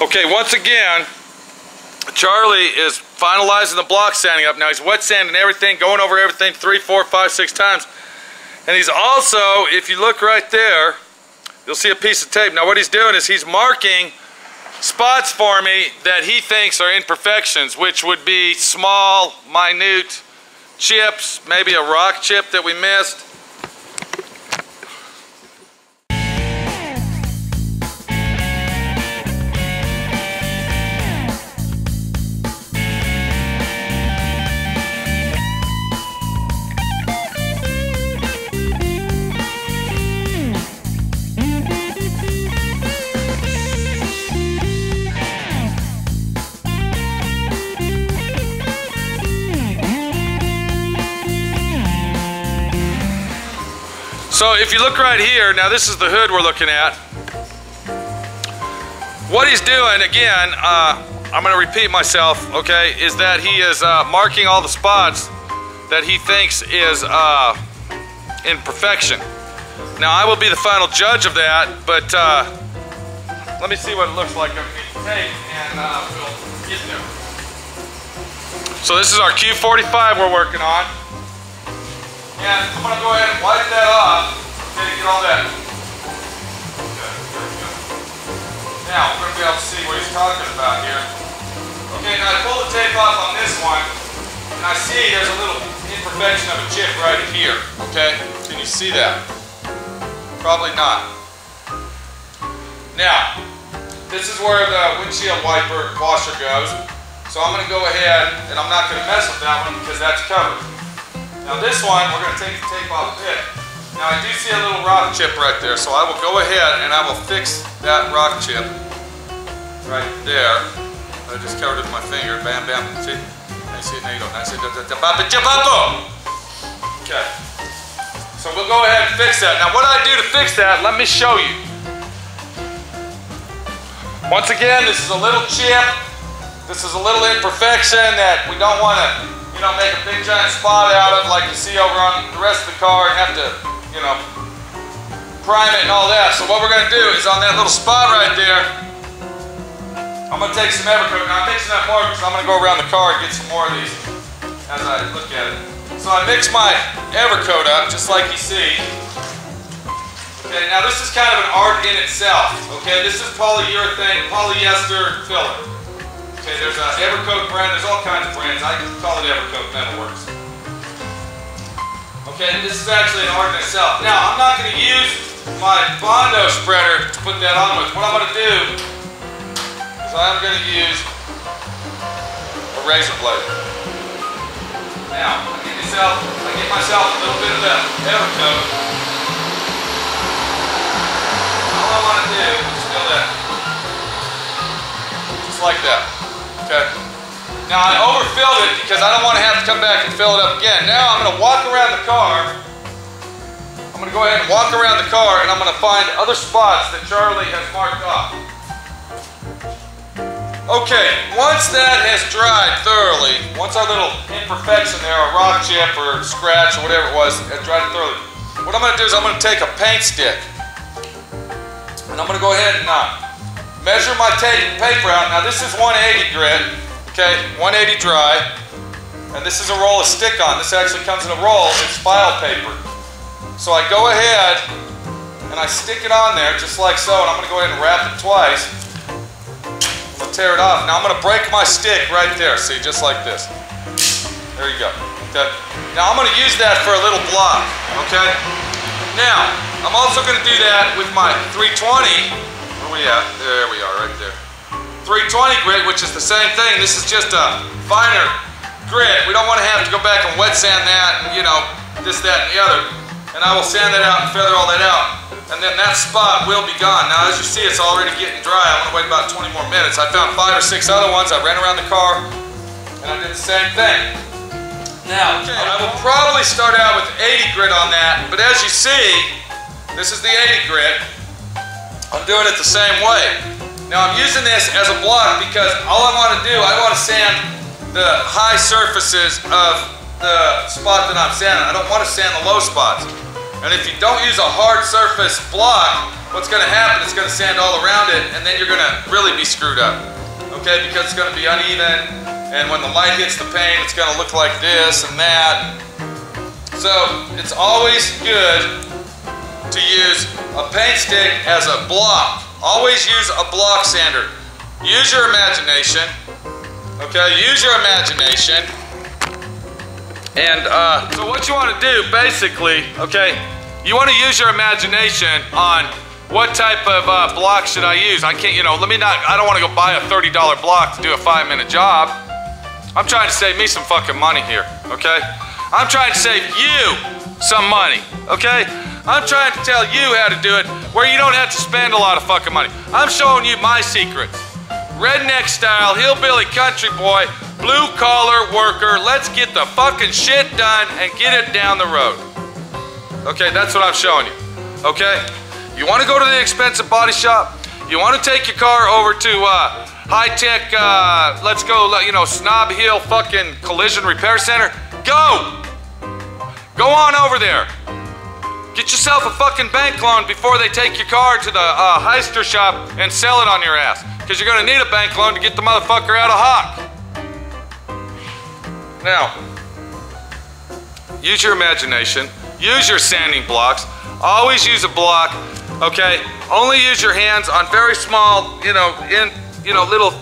Okay, once again, Charlie is finalizing the block sanding up. Now he's wet sanding everything, going over everything 3, 4, 5, 6 times. And he's also, if you look right there, you'll see a piece of tape. Now what he's doing is he's marking spots for me that he thinks are imperfections, which would be small, minute chips, maybe a rock chip that we missed. So if you look right here, now this is the hood we're looking at. What he's doing, again, I'm going to repeat myself, okay, is that he is marking all the spots that he thinks is imperfection. Now I will be the final judge of that, but let me see what it looks like underneath the tape and we'll get there. So this is our Q45 we're working on. And I'm going to go ahead and wipe that off. Okay, get all that. Okay, there we go. Now, we're going to be able to see what he's talking about here. Okay, now I pull the tape off on this one, and I see there's a little imperfection of a chip right here. Okay, can you see that? Probably not. Now, this is where the windshield wiper washer goes. So I'm going to go ahead, and I'm not going to mess with that one because that's covered. Now this one, we're going to take the tape off a bit. Now I do see a little rock chip right there, so I will go ahead and I will fix that rock chip right there. I just covered it with my finger. Bam, bam. See? I see it. There you go. Okay. So we'll go ahead and fix that. Now what I do to fix that, let me show you. Once again, this is a little chip. This is a little imperfection that we don't want to, you know, make a big giant spot out of like you see over on the rest of the car and have to, you know, prime it and all that. So what we're going to do is on that little spot right there, I'm going to take some Evercoat. Now I'm mixing that more because I'm going to go around the car and get some more of these as I look at it. So I mix my Evercoat up just like you see. Okay, now this is kind of an art in itself. Okay, this is polyurethane, polyester filler. Okay, there's an Evercoat brand, there's all kinds of brands. I call it Evercoat Metalworks. Okay, this is actually an art in itself. Now, I'm not going to use my Bondo spreader to put that on with. What I'm going to do is I'm going to use a razor blade. Now, I get myself a little bit of that Evercoat. All I want to do is fill that. Just like that. Okay. Now I overfilled it because I don't want to have to come back and fill it up again. Now I'm going to walk around the car. I'm going to go ahead and walk around the car and I'm going to find other spots that Charlie has marked off. Okay, once that has dried thoroughly, once our little imperfection there, a rock chip or scratch or whatever it was, has dried thoroughly, what I'm going to do is I'm going to take a paint stick and I'm going to go ahead and measure my paper out. Now this is 180 grit, okay, 180 dry, and this is a roll of stick-on. This actually comes in a roll, it's file paper. So I go ahead and I stick it on there just like so, and I'm going to go ahead and wrap it twice. I'm going to tear it off. Now I'm going to break my stick right there, see, just like this. There you go. Okay. Now I'm going to use that for a little block, okay? Now, I'm also going to do that with my 320. Where we at? There we are, right there. 320 grit, which is the same thing. This is just a finer grit. We don't want to have to go back and wet sand that and, you know, this, that, and the other. And I will sand that out and feather all that out. And then that spot will be gone. Now, as you see, it's already getting dry. I'm going to wait about 20 more minutes. I found 5 or 6 other ones. I ran around the car, and I did the same thing. Now, okay, I will probably start out with 80 grit on that, but as you see, this is the 80 grit. I'm doing it the same way. Now I'm using this as a block because all I want to do, I want to sand the high surfaces of the spot that I'm sanding. I don't want to sand the low spots. And if you don't use a hard surface block, what's going to happen is it's going to sand all around it, and then you're going to really be screwed up. Okay, because it's going to be uneven, and when the light hits the paint, it's going to look like this and that. So it's always good to use a paint stick as a block. Always use a block sander. Use your imagination. Okay, use your imagination. And so what you want to do, basically, okay, you want to use your imagination on what type of block should I use. I can't, I don't want to go buy a $30 block to do a 5-minute job. I'm trying to save me some fucking money here, okay? I'm trying to save you some money, okay? I'm trying to tell you how to do it where you don't have to spend a lot of fucking money. I'm showing you my secrets. Redneck style, hillbilly country boy, blue collar worker, let's get the fucking shit done and get it down the road. Okay, that's what I'm showing you, okay? You want to go to the expensive body shop? You want to take your car over to high-tech, let's go, Snob Hill fucking collision repair center? Go! Go on over there. Get yourself a fucking bank loan before they take your car to the Heister shop and sell it on your ass. Because you're going to need a bank loan to get the motherfucker out of hock. Now, use your imagination. Use your sanding blocks. Always use a block, okay? Only use your hands on very small, little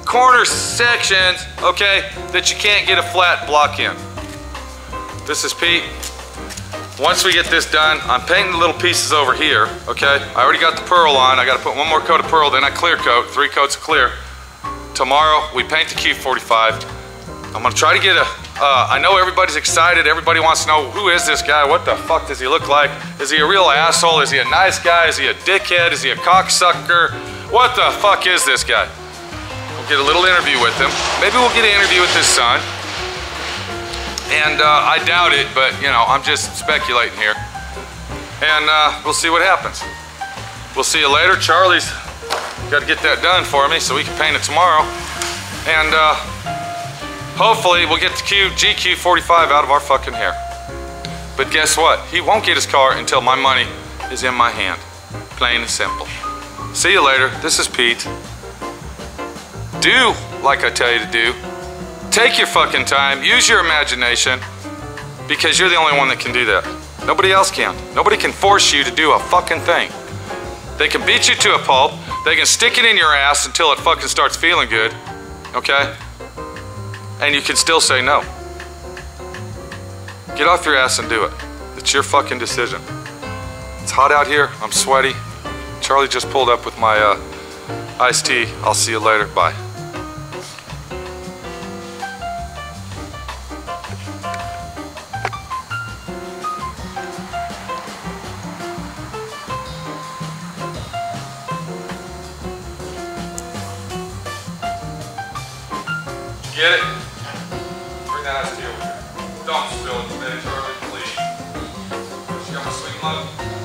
corner sections, okay, that you can't get a flat block in. This is Pete. Once we get this done, I'm painting the little pieces over here, okay? I already got the pearl on. I got to put one more coat of pearl, then I clear coat, 3 coats of clear. Tomorrow, we paint the Q45. I'm gonna try to get I know everybody's excited. Everybody wants to know, who is this guy? What the fuck does he look like? Is he a real asshole? Is he a nice guy? Is he a dickhead? Is he a cocksucker? What the fuck is this guy? We'll get a little interview with him. Maybe we'll get an interview with his son. And I doubt it, but I'm just speculating here. And we'll see what happens. We'll see you later. Charlie's got to get that done for me so we can paint it tomorrow. And hopefully we'll get the GQ45 out of our fucking hair. But guess what? He won't get his car until my money is in my hand. Plain and simple. See you later. This is Pete. Do like I tell you to do. Take your fucking time. Use your imagination. Because you're the only one that can do that. Nobody else can. Nobody can force you to do a fucking thing. They can beat you to a pulp. They can stick it in your ass until it fucking starts feeling good. Okay? And you can still say no. Get off your ass and do it. It's your fucking decision. It's hot out here. I'm sweaty. Charlie just pulled up with my iced tea. I'll see you later. Bye. Get it? Bring that iced tea over here. Don't spill it today, Charlie, please. You got my sweet love?